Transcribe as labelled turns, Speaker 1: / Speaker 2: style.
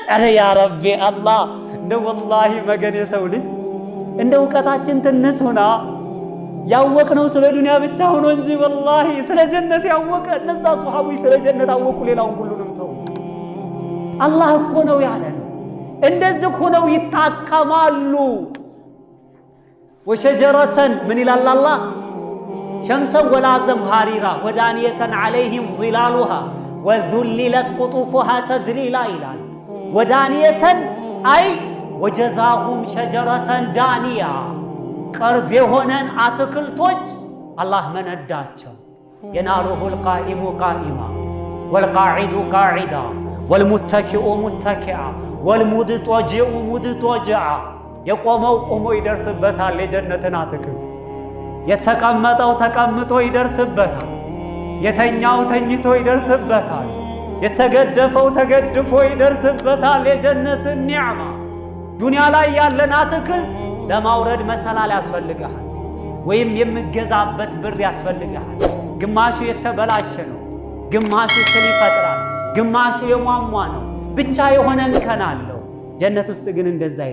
Speaker 1: አረ ያ ረቢ አላህ እንደው ወላሂ መገን የሰው ልጅ እንደ እውቀታችን ትንሽ ሆና ያወቅነው ስለ ዱንያ ብቻ ሆኖ እንጂ ወላሂ ስለ ጀነት ያወቀ እነዛ ሱሐቦች ስለ ጀነት አወቁ ሌላውን ሁሉንም ተው። አላህ እኮ ነው ያለን። እንደዚህ ሆነው ይታቀማሉ። ወሸጀረተን ምን ይላል አላህ ሸምሰን ወላ ዘምሃሪራ ወዳንየተን ዐለይሂም ዚላሉሃ ወዙሊለት ቁጡፉሃ ተዝሊላ ይላል። ወዳንየተን አይ ወጀዛሁም ሸጀረተን ዳንያ ቅርብ የሆነን አትክልቶች አላህ መነዳቸው። የናሉሁል ቃኢሙ ቃኢማ ወልቃዒዱ ቃዒዳ ወልሙተኪኡ ሙተኪዓ ወልሙድጦጅዑ ሙድጦጅዓ። የቆመው ቆሞ ይደርስበታል የጀነትን አትክልት፣ የተቀመጠው ተቀምጦ ይደርስበታል፣ የተኛው ተኝቶ ይደርስበታል፣ የተገደፈው ተገድፎ ይደርስበታል የጀነትን ኒዕማ። ዱንያ ላይ ያለን አትክልት ለማውረድ መሰላል ያስፈልጋል ወይም የምገዛበት ብር ያስፈልጋል። ግማሹ የተበላሸ ነው፣ ግማሹ ስል ይፈጥራል፣ ግማሹ የሟሟ ነው፣ ብቻ የሆነ እንከን አለው። ጀነት ውስጥ ግን እንደዛ አይደለም።